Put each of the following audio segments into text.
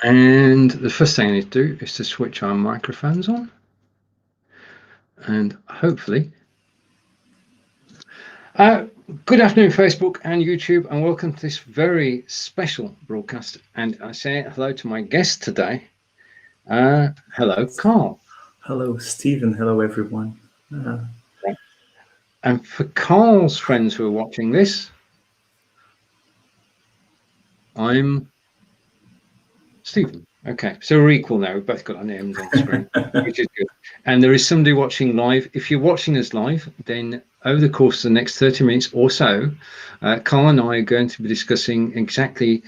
And the first thing I need to do is to switch our microphones on. And hopefully... good afternoon, Facebook and YouTube, and welcome to this very special broadcast. And I say hello to my guest today. Hello, Karl. Hello, Stephen. Hello, everyone. And for Karl's friends who are watching this, I'm Stephen. Okay, so we're equal now. We've both got our names on screen, which is good. And there is somebody watching live. If you're watching us live, then over the course of the next 30 minutes or so, Karl and I are going to be discussing exactly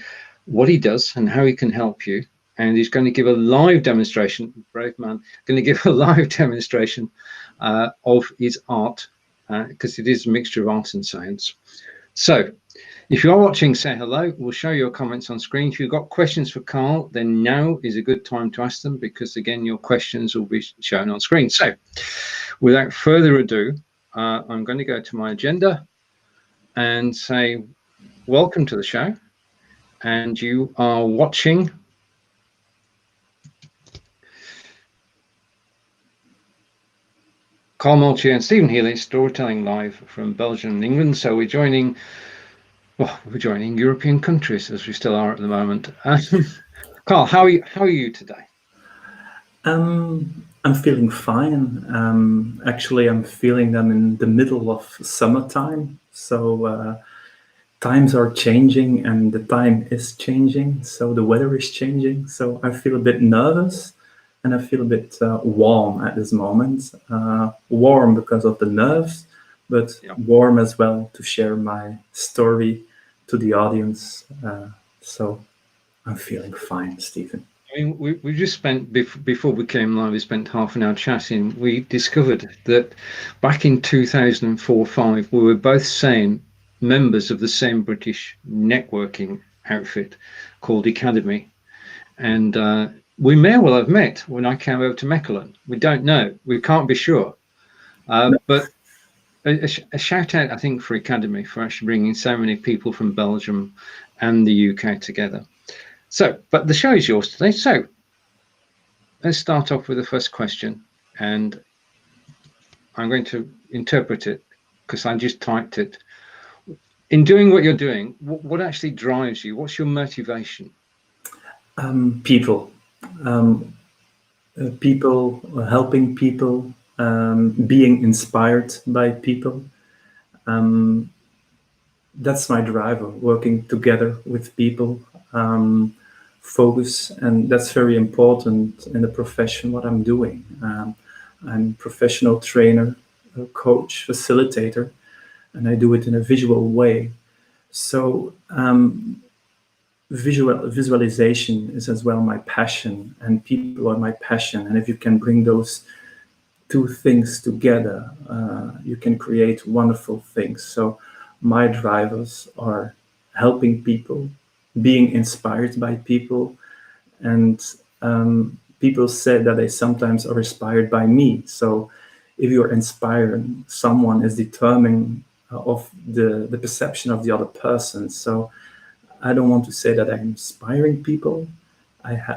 what he does and how he can help you. And he's going to give a live demonstration, brave man, going to give a live demonstration of his art, because it is a mixture of art and science. So if you are watching, say hello. We'll show your comments on screen. If you've got questions for Karl, then now is a good time to ask them, because again, your questions will be shown on screen. So without further ado, I'm going to go to my agenda and say, welcome to the show. And you are watching Karl Mortier and Stephen Healey, storytelling live from Belgium and England. So we're joining European countries, as we still are at the moment. Karl, how are you today? I'm feeling fine. Actually, I'm feeling them in the middle of summertime. So times are changing and the time is changing. So the weather is changing. So I feel a bit nervous and I feel a bit warm at this moment. Warm because of the nerves, but warm as well to share my story to the audience. So I'm feeling fine, Stephen. I mean, we just spent, before we came live, we spent half an hour chatting. We discovered that back in 2004-05, we were both members of the same British networking outfit called Academy. And we may well have met when I came over to Mechelen. We don't know. We can't be sure. But a shout out, I think, for Academy for actually bringing so many people from Belgium and the UK together. So, but the show is yours today. So let's start off with the first question, and I'm going to interpret it because I just typed it. In doing what you're doing, what actually drives you? What's your motivation? People, helping people, being inspired by people. That's my driver, working together with people. Focus, and that's very important in the profession what I'm doing. I'm a professional trainer, a coach, facilitator, and I do it in a visual way. So visualization is as well my passion, and people are my passion. And if you can bring those two things together, you can create wonderful things. So my drivers are helping people, being inspired by people, and people said that they sometimes are inspired by me. So if you're inspiring someone, is determining of the perception of the other person. So I don't want to say that I'm inspiring people. I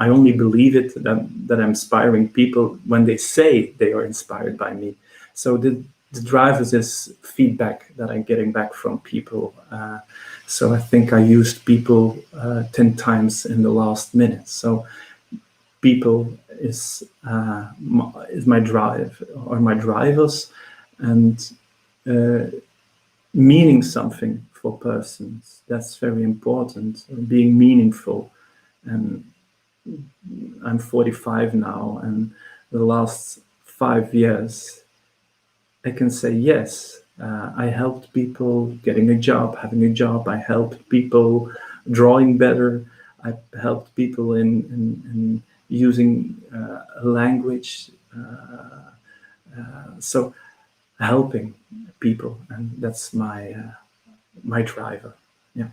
only believe it that I'm inspiring people when they say they are inspired by me. So the drivers is feedback that I'm getting back from people. So I think I used people 10 times in the last minute. So people is my drive, or my drivers, and meaning something for persons. That's very important, being meaningful. And I'm 45 now, and the last 5 years, I can say yes. I helped people getting a job, having a job. I helped people drawing better. I helped people in using a language. So helping people, and that's my my driver. Yeah.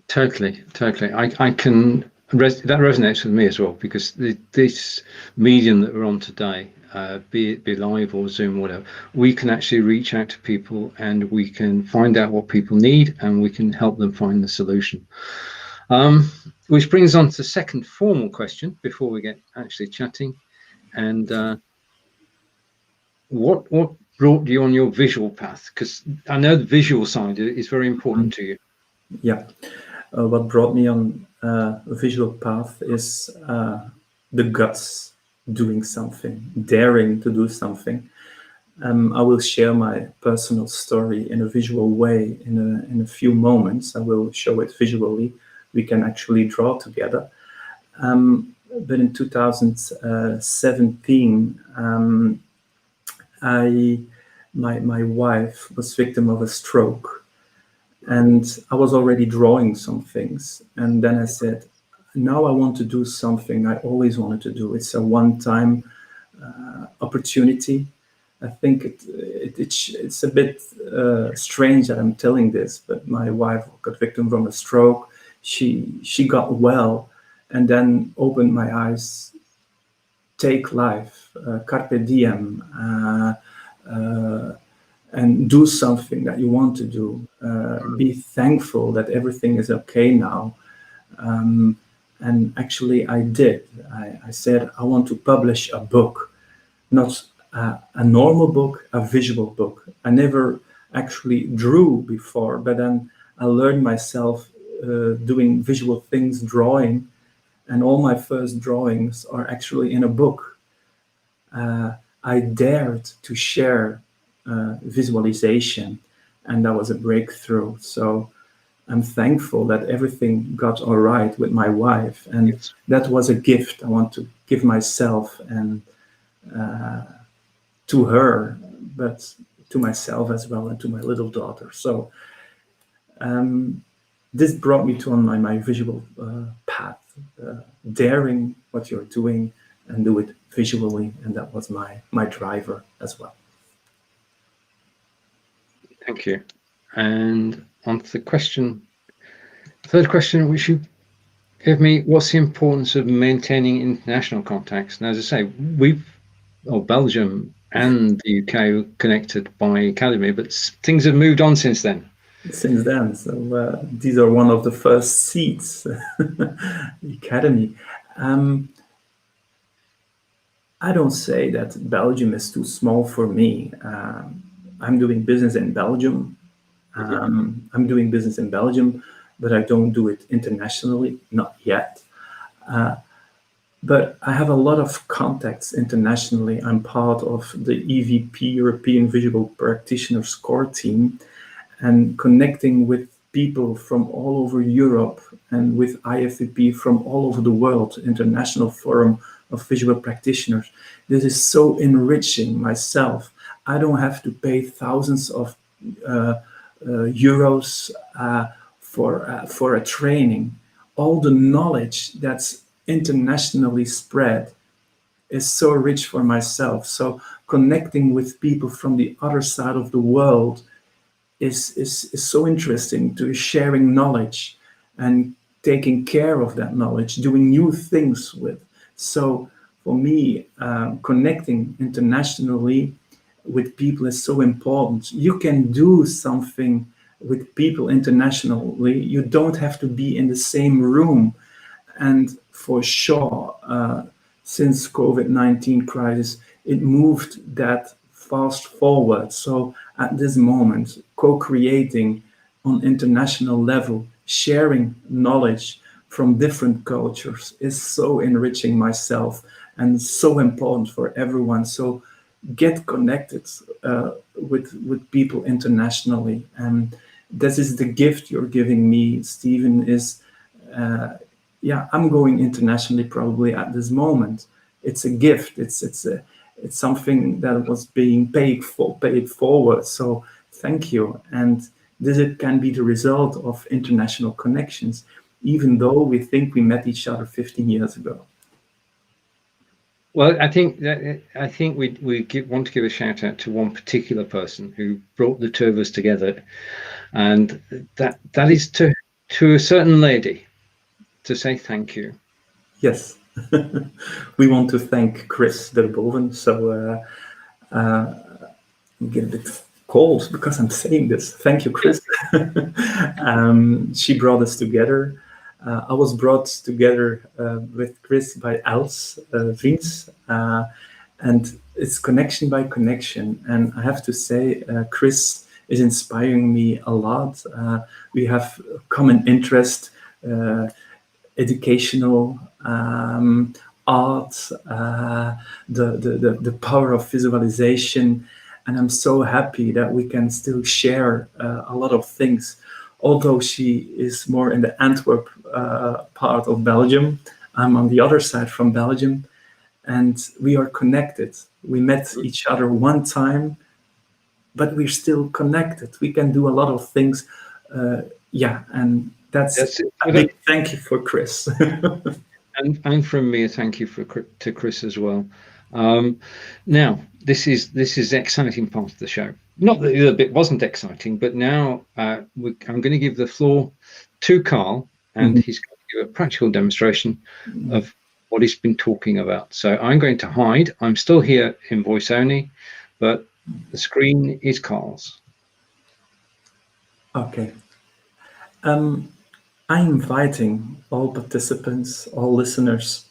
Totally. I can that resonates with me as well, because this medium that we're on today, be it be live or Zoom or whatever, we can actually reach out to people and we can find out what people need and we can help them find the solution. Which brings on to the second formal question before we get actually chatting. And what brought you on your visual path? Because I know the visual side is very important to you. Yeah. What brought me on a visual path is the guts, doing something, daring to do something. I will share my personal story in a visual way in a few moments. I will show it visually. We can actually draw together. But in 2017, my wife was victim of a stroke, and I was already drawing some things. And then I said, now I want to do something I always wanted to do. It's a one-time opportunity. I think it's a bit strange that I'm telling this, but my wife got victim from a stroke. She got well, and then opened my eyes. Take life, carpe diem, and do something that you want to do. Be thankful that everything is okay now. And actually, I did. I said I want to publish a book, not a normal book, a visual book. I never actually drew before, but then I learned myself doing visual things, drawing, and all my first drawings are actually in a book. I dared to share visualization, and that was a breakthrough. So I'm thankful that everything got all right with my wife, and Yes. that was a gift I want to give myself and to her, but to myself as well, and to my little daughter. So this brought me to on my visual path, daring what you're doing and do it visually, and that was my driver as well. Thank you. And on to the third question, which you gave me, what's the importance of maintaining international contacts? And as I say, Belgium and the UK are connected by academy, but things have moved on since then. Since then, so these are one of the first seats, the academy. I don't say that Belgium is too small for me. I'm doing business in Belgium. I'm doing business in Belgium, but I don't do it internationally, not yet. But I have a lot of contacts internationally. I'm part of the EVP, European Visual Practitioners Core Team, and connecting with people from all over Europe and with IFVP from all over the world, International Forum of Visual Practitioners. This is so enriching myself. I don't have to pay thousands of euros for a training. All the knowledge that's internationally spread is so rich for myself. So connecting with people from the other side of the world is so interesting, to sharing knowledge and taking care of that knowledge, doing new things with. So for me, connecting internationally with people is so important. You can do something with people internationally. You don't have to be in the same room. And for sure, since COVID-19 crisis, it moved that fast forward. So at this moment, co-creating on international level, sharing knowledge from different cultures is so enriching myself and so important for everyone. So get connected with people internationally. And this is the gift you're giving me, Stephen, is I'm going internationally probably at this moment. It's a gift. It's something that was being paid forward. So thank you. And this can be the result of international connections, even though we think we met each other 15 years ago. Well, I think we want to give a shout out to one particular person who brought the two of us together, and that is to a certain lady, to say thank you. Yes. We want to thank Chris Derboven. So get a bit cold because I'm saying this. Thank you, Chris. She brought us together. I was brought together with Chris by Els Vriends, and it's connection by connection. And I have to say, Chris is inspiring me a lot. We have common interest, educational, art, the power of visualization. And I'm so happy that we can still share a lot of things. Although she is more in the Antwerp part of Belgium, I'm on the other side from Belgium, and we are connected. We met each other one time, but we're still connected. We can do a lot of things. And that's a big thank you for Chris. And from me, a thank you to Chris as well. Now, this is the exciting part of the show. Not that the other bit wasn't exciting, but now I'm going to give the floor to Karl, and he's going to give a practical demonstration of what he's been talking about. So I'm going to hide. I'm still here in voice only, but the screen is Karl's. Okay. I'm inviting all participants, all listeners,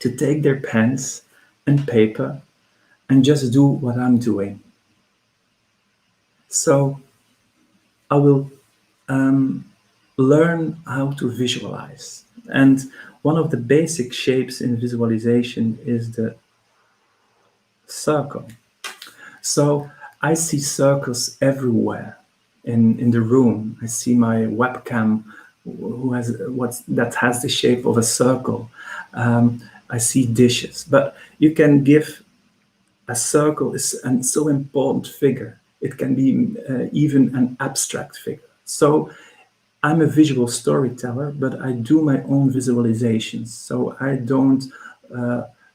to take their pens and paper and just do what I'm doing. So I will learn how to visualize. And one of the basic shapes in visualization is the circle. So I see circles everywhere in the room. I see my webcam that has the shape of a circle. I see dishes, but you can give a circle is a so important figure. It can be even an abstract figure. So I'm a visual storyteller, but I do my own visualizations. So I don't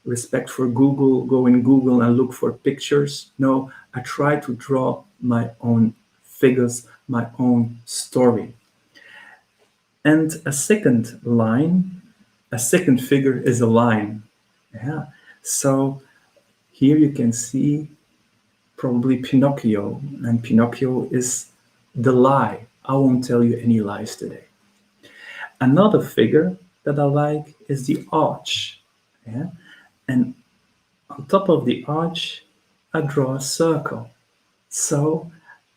respect for Google, go in Google and look for pictures. No, I try to draw my own figures, my own story. And a second figure is a line. Yeah. So here you can see probably Pinocchio, and Pinocchio is the lie. I won't tell you any lies today. Another figure that I like is the arch. Yeah? And on top of the arch, I draw a circle. So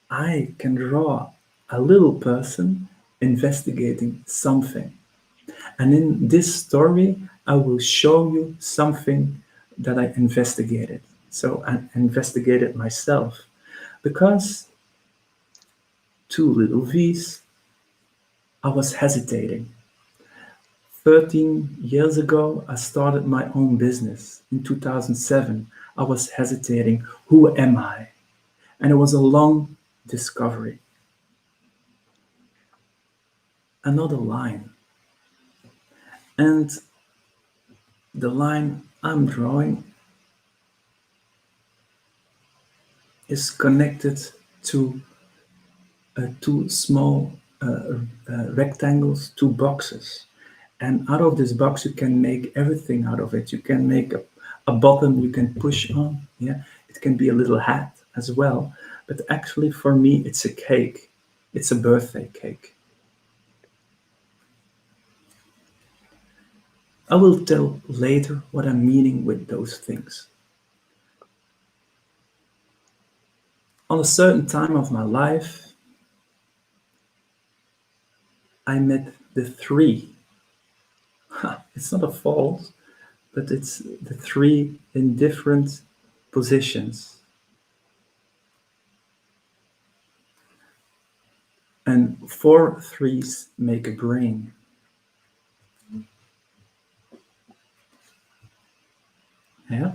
I can draw a little person investigating something. And in this story, I will show you something that I investigated. So I investigated myself because two little V's, I was hesitating. 13 years ago, I started my own business. In 2007, I was hesitating. Who am I? And it was a long discovery. Another line. And the line I'm drawing is connected to two small rectangles, two boxes. And out of this box, you can make everything out of it. You can make a button you can push on. Yeah, it can be a little hat as well. But actually, for me, it's a cake. It's a birthday cake. I will tell later what I'm meaning with those things. On a certain time of my life, I met the three. It's not a fault, but it's the three in different positions. And 4 threes make a brain. Yeah.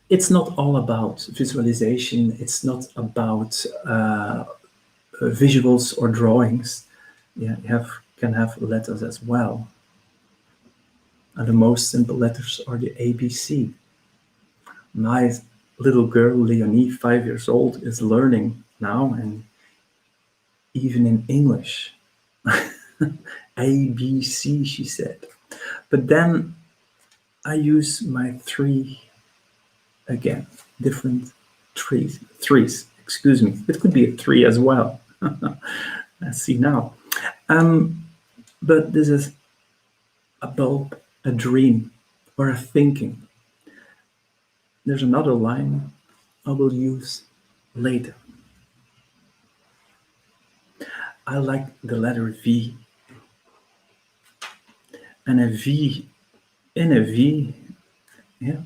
It's not all about visualization. It's not about visuals or drawings. Yeah, you can have letters as well. And the most simple letters are the ABC. My little girl, Leonie, 5 years old, is learning now, and even in English. A, B, C, she said. But then I use my three again, different threes, excuse me. It could be a three as well. Let's see now. But this is a bulb, a dream, or a thinking. There's another line I will use later. I like the letter V. And a V in a V, yeah,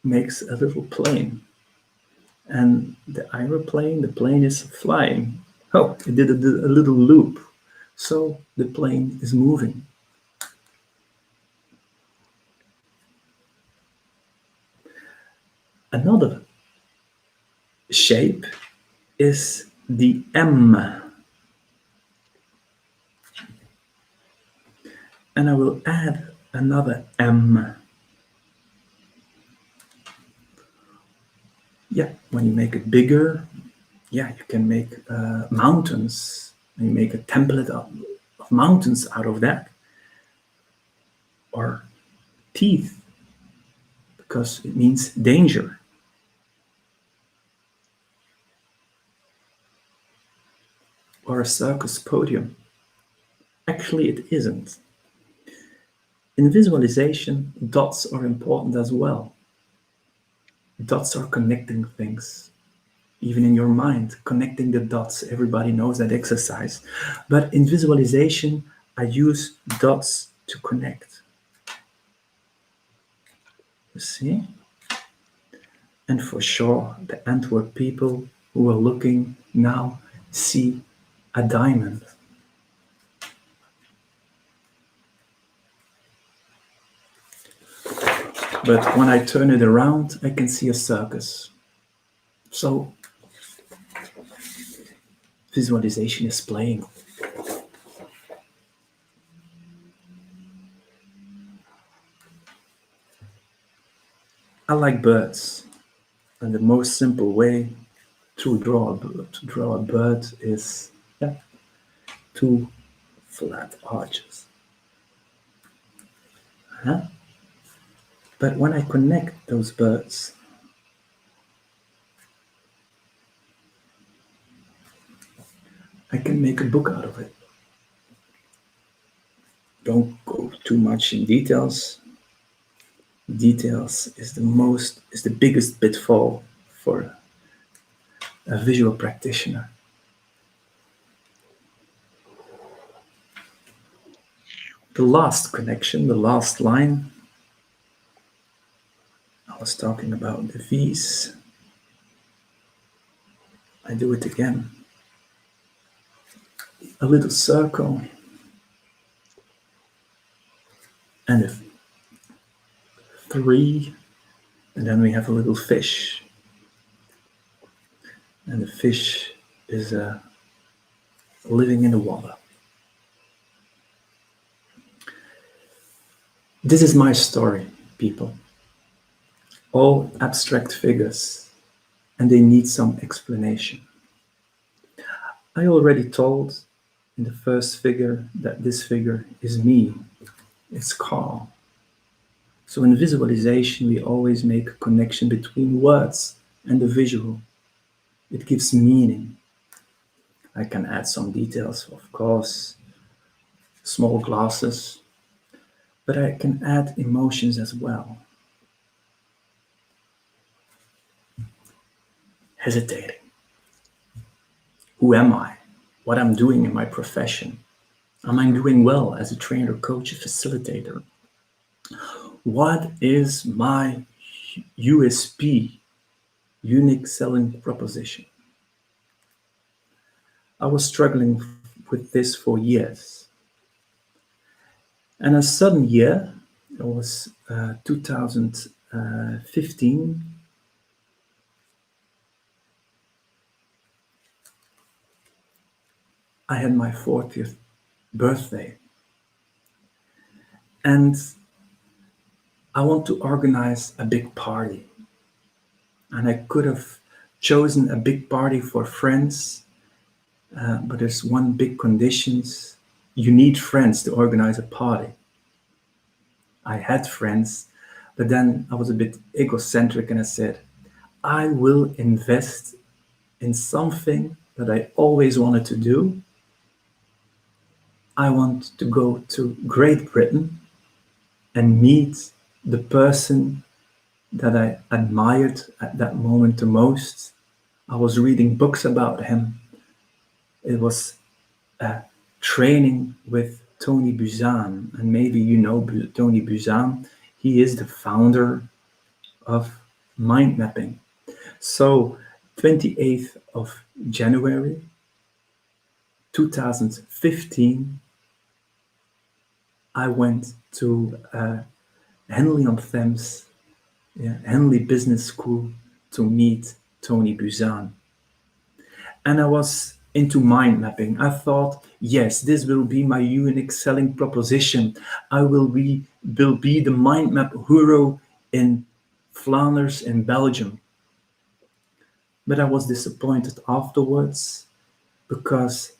makes a little plane. And the aeroplane, the plane is flying. Oh, it did a little loop. So the plane is moving. Another shape is the M. And I will add another M. Yeah, when you make it bigger, yeah, you can make mountains. And you make a template of mountains out of that. Or teeth, because it means danger. Or a circus podium. Actually, it isn't. In visualization, dots are important as well. Dots are connecting things. Even in your mind, connecting the dots. Everybody knows that exercise. But in visualization, I use dots to connect. You see? And for sure, the Antwerp people who are looking now see a diamond. But when I turn it around, I can see a circus. So visualization is playing. I like birds. And the most simple way to draw a bird is two flat arches. Huh? But when I connect those birds, I can make a book out of it. Don't go too much in details. Details is the biggest pitfall for a visual practitioner. The last connection, the last line, I was talking about the V's. I do it again. A little circle and a 3, and then we have a little fish. And the fish is living in the water. This is my story, people. All abstract figures, and they need some explanation. I already told in the first figure that this figure is me. It's Karl. So in visualization, we always make a connection between words and the visual. It gives meaning. I can add some details, of course, small glasses, but I can add emotions as well. Hesitating. Who am I? What I'm doing in my profession? Am I doing well as a trainer, coach, facilitator? What is my USP, unique selling proposition? I was struggling with this for years. And a sudden year, it was 2015, I had my 40th birthday. And I want to organize a big party. And I could have chosen a big party for friends, but there's one big condition. you need friends to organize a party. I had friends, but then I was a bit egocentric and I said, I will invest in something that I always wanted to do. I want to go to Great Britain and meet the person that I admired at that moment the most. I was reading books about him. It was a training with ThinkBuzan, and maybe you know ThinkBuzan. He is the founder of mind mapping. So 28th of January 2015, I went to Henley-on-Thames, Henley Business School, to meet ThinkBuzan. And I was into mind mapping. I thought, yes, this will be my unique selling proposition. I will be the mind map hero in Flanders in Belgium. But I was disappointed afterwards because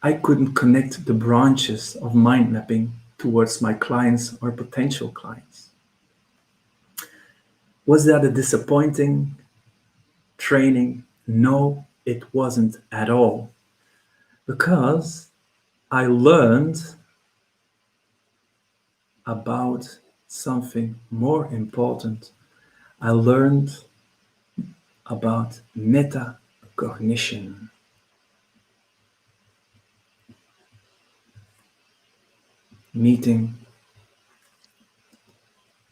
I couldn't connect the branches of mind mapping towards my clients or potential clients. Was that a disappointing training? No, it wasn't at all. Because I learned about something more important. I learned about metacognition. Meeting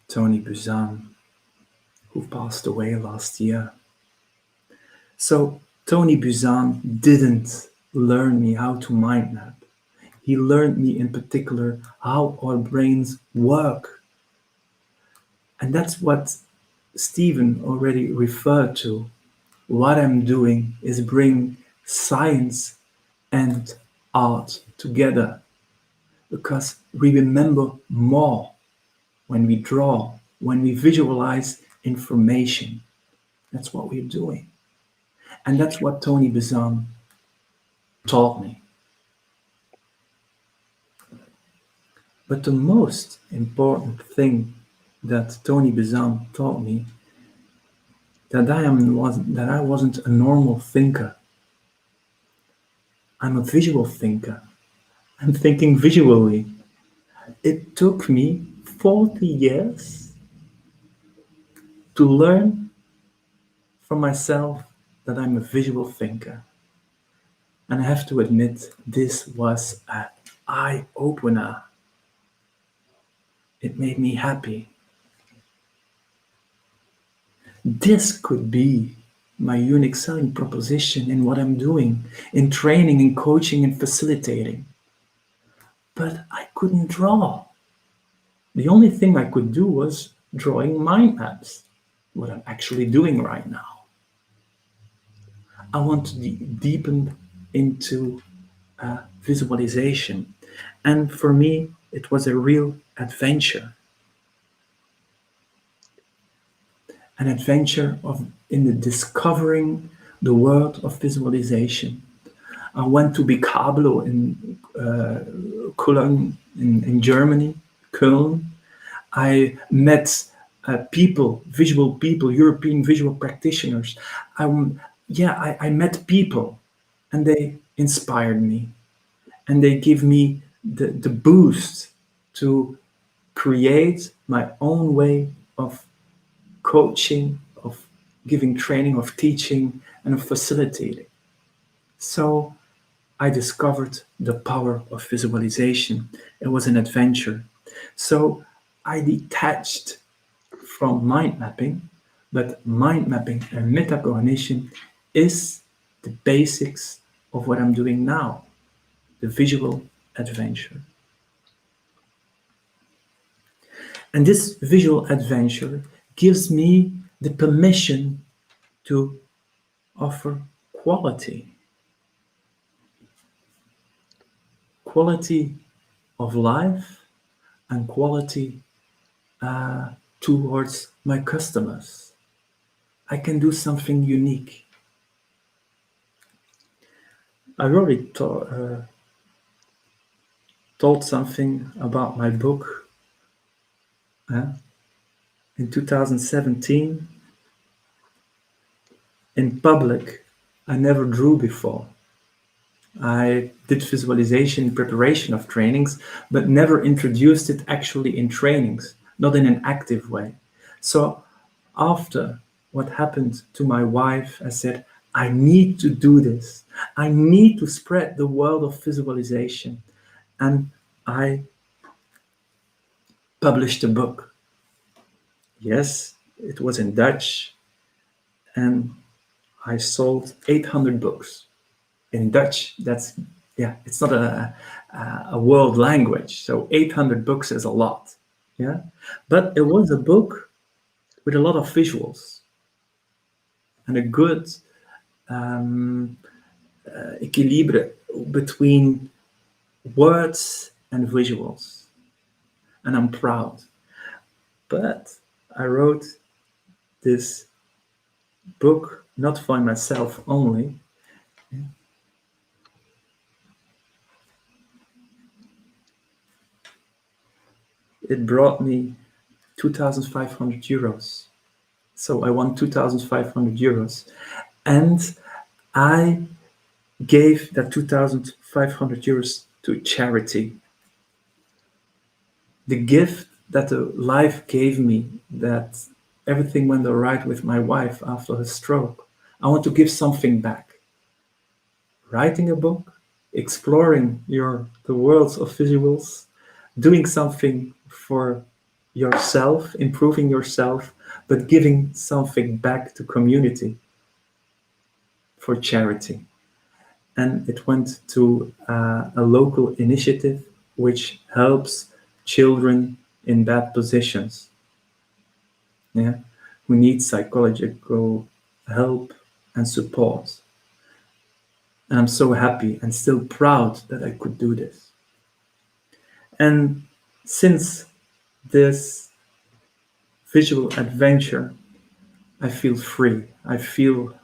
ThinkBuzan, who passed away last year. So ThinkBuzan didn't learn me how to mind map. He learned me in particular how our brains work. And that's what Stephen already referred to. What I'm doing is bring science and art together, because we remember more when we draw, when we visualize information. That's what we're doing. And that's what ThinkBuzan taught me. But the most important thing that ThinkBuzan taught me, that I wasn't a normal thinker. I'm a visual thinker. I'm thinking visually. It took me 40 years to learn from myself that I'm a visual thinker. And I have to admit, this was an eye-opener. It made me happy. This could be my unique selling proposition in what I'm doing, in training, in coaching, and facilitating. But I couldn't draw. The only thing I could do was drawing mind maps, what I'm actually doing right now. I want to deepen into visualization. And for me, it was a real adventure. An adventure in the discovering the world of visualization. I went to Bicablo in Cologne in Germany, Köln. I met visual people, European visual practitioners. I met people, and they inspired me, and they give me the boost to create my own way of coaching, of giving training, of teaching, and of facilitating. So I discovered the power of visualization. It was an adventure. So I detached from mind mapping, but mind mapping and metacognition is the basics of what I'm doing now, the visual adventure. And this visual adventure gives me the permission to offer quality. Quality of life and quality towards my customers. I can do something unique. I already told something about my book in 2017 in public. I never drew before. I did visualization in preparation of trainings, but never introduced it actually in trainings, not in an active way. So after what happened to my wife, I said, I need to do this. I need to spread the world of visualization. And I published a book. Yes, it was in Dutch, and I sold 800 books. In Dutch, that's, yeah, it's not a world language, so 800 books is a lot, yeah. But it was a book with a lot of visuals and a good equilibre between words and visuals, and I'm proud. But I wrote this book not for myself only. It brought me 2,500 euros. So I won 2,500 euros. And I gave that 2,500 euros to charity. The gift that the life gave me, that everything went all right with my wife after her stroke, I want to give something back. Writing a book, exploring the worlds of visuals, doing something for yourself, improving yourself, but giving something back to community for charity. And it went to a local initiative which helps children in bad positions, yeah, who need psychological help and support. And I'm so happy and still proud that I could do this. And since this visual adventure, I feel free. I feel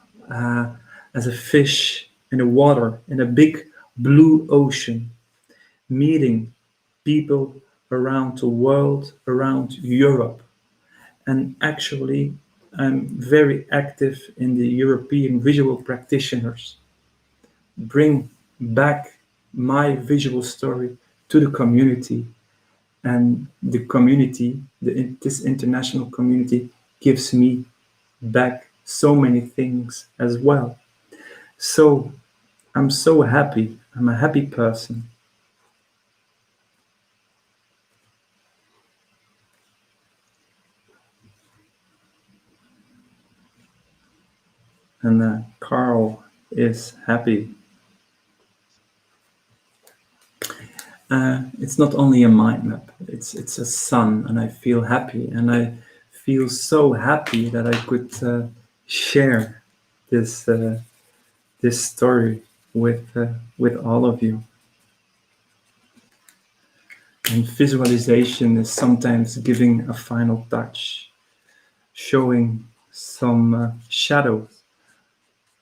as a fish in the water, in a big blue ocean, meeting people around the world, around Europe. And actually, I'm very active in the European visual practitioners. Bring back my visual story to the community. And the community, this international community, gives me back so many things as well. So I'm so happy. I'm a happy person. And Karl is happy. It's not only a mind map, it's a sun, and I feel happy. And I feel so happy that I could share this story with all of you. And visualization is sometimes giving a final touch, showing some shadows.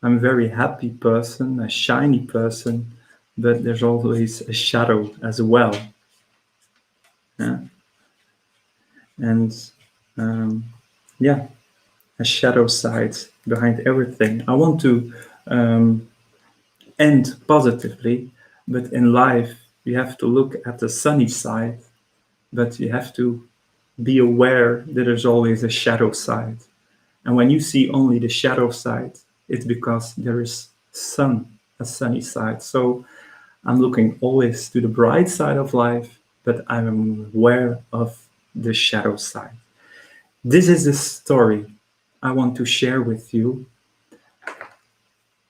I'm a very happy person, a shiny person, but there's always a shadow as well. Yeah? And a shadow side behind everything. I want to end positively, but in life you have to look at the sunny side, but you have to be aware that there's always a shadow side. And when you see only the shadow side, it's because there is a sunny side. So I'm looking always to the bright side of life, but I'm aware of the shadow side. This is the story I want to share with you.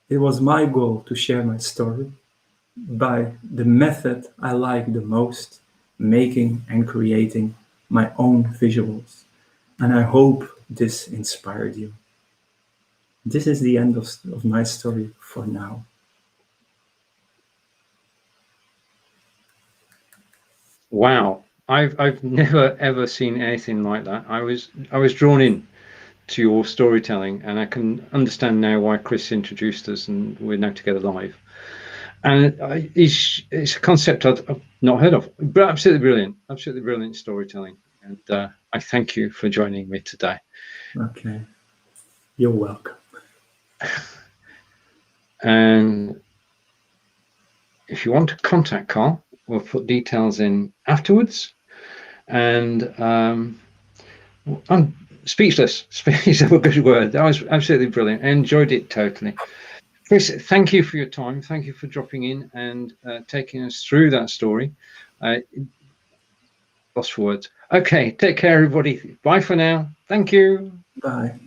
It was my goal to share my story by the method I like the most, making and creating my own visuals. And I hope this inspired you. This is the end of my story for now. Wow, I've never ever seen anything like that. I was drawn in to your storytelling, and I can understand now why Chris introduced us, and we're now together live. And it's a concept I've not heard of, but absolutely brilliant storytelling. And I thank you for joining me today. Okay, you're welcome. And if you want to contact Karl, we'll put details in afterwards. And I'm speechless. Speechless is a good word. That was absolutely brilliant. I enjoyed it totally. Chris, thank you for your time. Thank you for dropping in and taking us through that story. Lost for words. Okay, take care, everybody. Bye for now. Thank you. Bye.